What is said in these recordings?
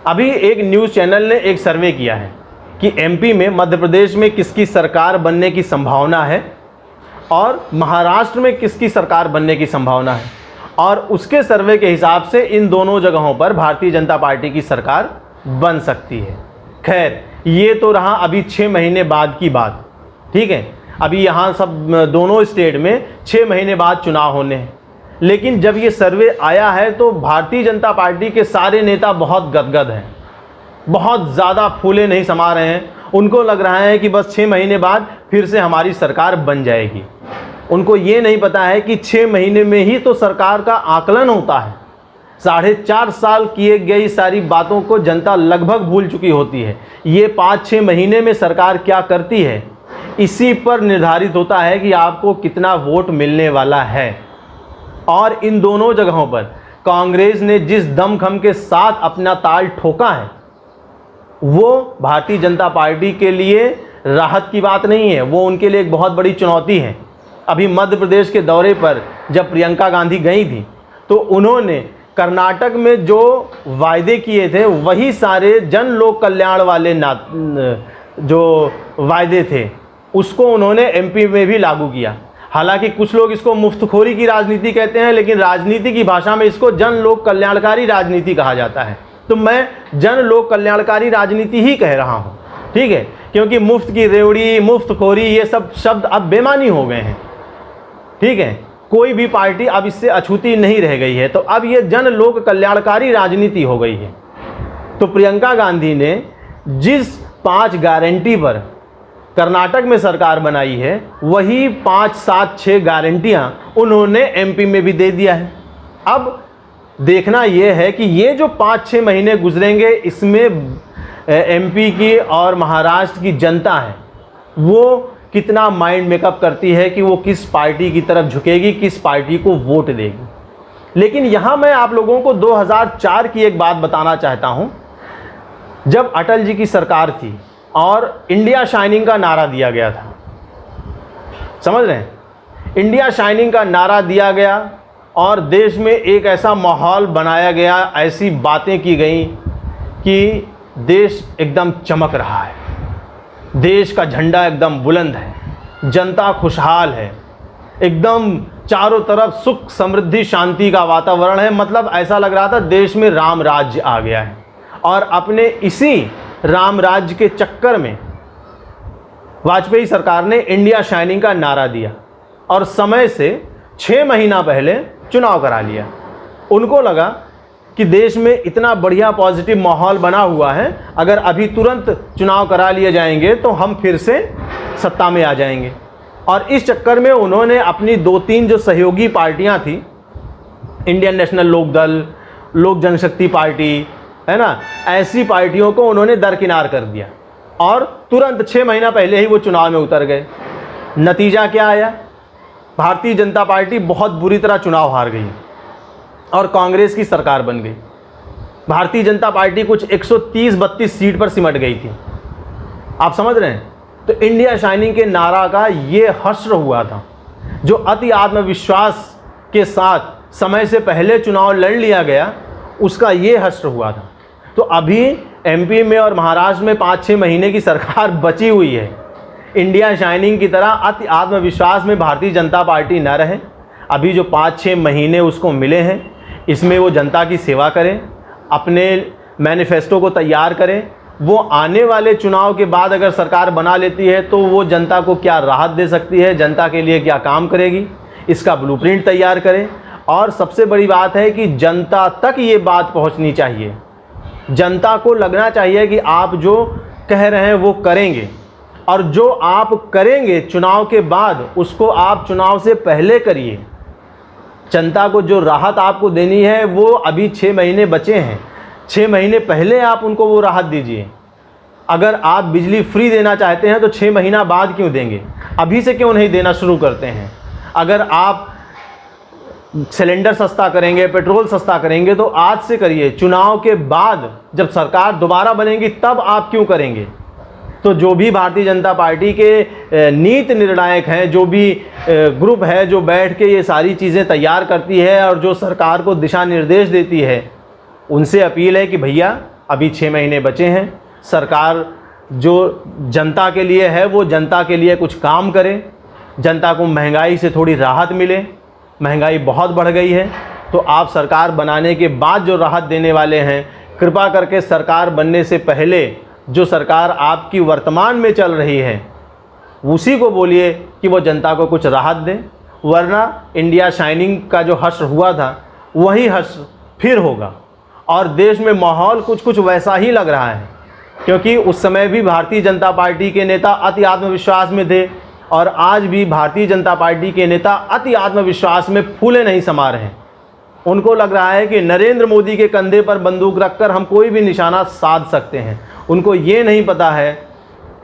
अभी एक news channel ने एक सर्वे किया है कि एमपी में, मध्य प्रदेश में किसकी सरकार बनने की संभावना है और महाराष्ट्र में किसकी सरकार बनने की संभावना है, और उसके सर्वे के हिसाब से इन दोनों जगहों पर भारतीय जनता पार्टी की सरकार बन सकती है। खैर, ये तो रहा अभी 6 महीने बाद की बात, ठीक है। अभी यहाँ सब दोनों स्टेट में 6 महीने बाद चुनाव होने हैं, लेकिन जब ये सर्वे आया है तो भारतीय जनता पार्टी के सारे नेता बहुत गदगद हैं, बहुत ज़्यादा फूले नहीं समा रहे हैं। उनको लग रहा है कि बस 6 महीने बाद फिर से हमारी सरकार बन जाएगी। उनको ये नहीं पता है कि 6 महीने में ही तो सरकार का आकलन होता है। 4.5 साल किए गई सारी बातों को जनता लगभग भूल चुकी होती है। ये 5-6 महीने में सरकार क्या करती है, इसी पर निर्धारित होता है कि आपको कितना वोट मिलने वाला है। और इन दोनों जगहों पर कांग्रेस ने जिस दमखम के साथ अपना ताल ठोका है, वो भारतीय जनता पार्टी के लिए राहत की बात नहीं है, वो उनके लिए एक बहुत बड़ी चुनौती है। अभी मध्य प्रदेश के दौरे पर जब प्रियंका गांधी गई थी तो उन्होंने कर्नाटक में जो वायदे किए थे वही सारे जन लोक कल्याण वाले जो वायदे थे उसको उन्होंने एमपी में भी लागू किया। हालांकि कुछ लोग इसको मुफ्तखोरी की राजनीति कहते हैं, लेकिन राजनीति की भाषा में इसको जन लोक कल्याणकारी राजनीति कहा जाता है। तो मैं जन लोक कल्याणकारी राजनीति ही कह रहा हूँ, ठीक है, क्योंकि मुफ्त की रेवड़ी, मुफ्तखोरी, ये सब शब्द अब बेमानी हो गए हैं, ठीक है। कोई भी पार्टी अब इससे अछूती नहीं रह गई है, तो अब ये जन लोक कल्याणकारी राजनीति हो गई है। तो प्रियंका गांधी ने जिस 5 गारंटी पर कर्नाटक में सरकार बनाई है, वही 5, 7, 6 गारंटियां उन्होंने एमपी में भी दे दिया है। अब देखना यह है कि ये जो 5-6 महीने गुजरेंगे, इसमें एमपी की और महाराष्ट्र की जनता है वो कितना माइंड मेकअप करती है कि वो किस पार्टी की तरफ झुकेगी, किस पार्टी को वोट देगी। लेकिन यहाँ मैं आप लोगों को 2004 की एक बात बताना चाहता हूँ, जब अटल जी की सरकार थी और इंडिया शाइनिंग का नारा दिया गया था। समझ रहे हैं, इंडिया शाइनिंग का नारा दिया गया और देश में एक ऐसा माहौल बनाया गया, ऐसी बातें की गई कि देश एकदम चमक रहा है, देश का झंडा एकदम बुलंद है, जनता खुशहाल है, एकदम चारों तरफ सुख समृद्धि शांति का वातावरण है। मतलब ऐसा लग रहा था देश में राम राज्य आ गया है। और अपने इसी राम राज्य के चक्कर में वाजपेयी सरकार ने इंडिया शाइनिंग का नारा दिया और समय से 6 महीना पहले चुनाव करा लिया। उनको लगा कि देश में इतना बढ़िया पॉजिटिव माहौल बना हुआ है, अगर अभी तुरंत चुनाव करा लिए जाएंगे तो हम फिर से सत्ता में आ जाएंगे। और इस चक्कर में उन्होंने अपनी 2-3 जो सहयोगी पार्टियां थी, इंडियन नेशनल लोकदल, लोक जनशक्ति पार्टी, है ना, ऐसी पार्टियों को उन्होंने दरकिनार कर दिया और तुरंत 6 महीना पहले ही वो चुनाव में उतर गए। नतीजा क्या आया? भारतीय जनता पार्टी बहुत बुरी तरह चुनाव हार गई और कांग्रेस की सरकार बन गई। भारतीय जनता पार्टी कुछ 130-32 सीट पर सिमट गई थी। आप समझ रहे हैं? तो इंडिया शाइनिंग के नारा का ये हश्र हुआ था, जो अति आत्मविश्वास के साथ समय से पहले चुनाव लड़ लिया गया, उसका ये हश्र हुआ था। तो अभी एमपी में और महाराष्ट्र में 5-6 महीने की सरकार बची हुई है। इंडिया शाइनिंग की तरह अति आत्मविश्वास में भारतीय जनता पार्टी न रहे। अभी जो 5-6 महीने उसको मिले हैं, इसमें वो जनता की सेवा करें, अपने मैनिफेस्टो को तैयार करें। वो आने वाले चुनाव के बाद अगर सरकार बना लेती है तो वो जनता को क्या राहत दे सकती है, जनता के लिए क्या काम करेगी, इसका ब्लूप्रिंट तैयार करें। और सबसे बड़ी बात है कि जनता तक ये बात पहुंचनी चाहिए। जनता को लगना चाहिए कि आप जो कह रहे हैं वो करेंगे, और जो आप करेंगे चुनाव के बाद उसको आप चुनाव से पहले करिए। जनता को जो राहत आपको देनी है वो अभी 6 महीने बचे हैं, 6 महीने पहले आप उनको वो राहत दीजिए। अगर आप बिजली फ्री देना चाहते हैं तो 6 महीना बाद क्यों देंगे, अभी से क्यों नहीं देना शुरू करते हैं? अगर आप सिलेंडर सस्ता करेंगे, पेट्रोल सस्ता करेंगे तो आज से करिए। चुनाव के बाद जब सरकार दोबारा बनेगी तब आप क्यों करेंगे? तो जो भी भारतीय जनता पार्टी के नीति निर्णायक हैं, जो भी ग्रुप है जो बैठ के ये सारी चीज़ें तैयार करती है और जो सरकार को दिशा निर्देश देती है, उनसे अपील है कि भैया अभी 6 महीने बचे हैं। सरकार जो जनता के लिए है वो जनता के लिए कुछ काम करे, जनता को महंगाई से थोड़ी राहत मिले। महंगाई बहुत बढ़ गई है, तो आप सरकार बनाने के बाद जो राहत देने वाले हैं, कृपा करके सरकार बनने से पहले जो सरकार आपकी वर्तमान में चल रही है उसी को बोलिए कि वो जनता को कुछ राहत दें, वरना इंडिया शाइनिंग का जो हश्र हुआ था वही हश्र फिर होगा। और देश में माहौल कुछ कुछ वैसा ही लग रहा है, क्योंकि उस समय भी भारतीय जनता पार्टी के नेता अति आत्मविश्वास में थे और आज भी भारतीय जनता पार्टी के नेता अति आत्मविश्वास में फूले नहीं समा रहे हैं। उनको लग रहा है कि नरेंद्र मोदी के कंधे पर बंदूक रखकर हम कोई भी निशाना साध सकते हैं। उनको ये नहीं पता है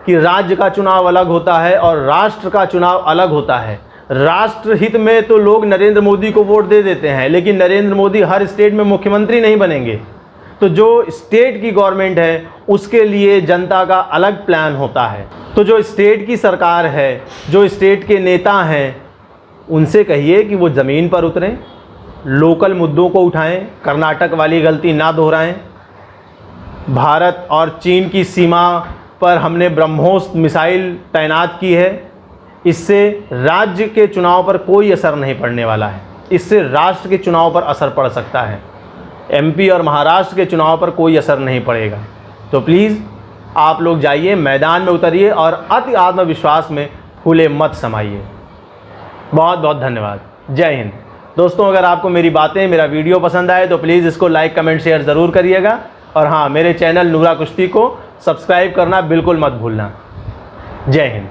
कि राज्य का चुनाव अलग होता है और राष्ट्र का चुनाव अलग होता है। राष्ट्र हित में तो लोग नरेंद्र मोदी को वोट दे देते हैं, लेकिन नरेंद्र मोदी हर स्टेट में मुख्यमंत्री नहीं बनेंगे। तो जो स्टेट की गवर्नमेंट है उसके लिए जनता का अलग प्लान होता है। तो जो स्टेट की सरकार है, जो स्टेट के नेता हैं, उनसे कहिए कि वो ज़मीन पर उतरें, लोकल मुद्दों को उठाएं, कर्नाटक वाली गलती ना दोहराएं। भारत और चीन की सीमा पर हमने ब्रह्मोस मिसाइल तैनात की है, इससे राज्य के चुनाव पर कोई असर नहीं पड़ने वाला है, इससे राष्ट्र के चुनाव पर असर पड़ सकता है। एमपी और महाराष्ट्र के चुनाव पर कोई असर नहीं पड़ेगा। तो प्लीज़ आप लोग जाइए, मैदान में उतरिए और अति आत्मविश्वास में फूले मत समाइए। बहुत बहुत धन्यवाद। जय हिंद। दोस्तों, अगर आपको मेरी बातें, मेरा वीडियो पसंद आए तो प्लीज़ इसको लाइक, कमेंट, शेयर ज़रूर करिएगा। और हाँ, मेरे चैनल नूरा कुश्ती को सब्सक्राइब करना बिल्कुल मत भूलना। जय हिंद।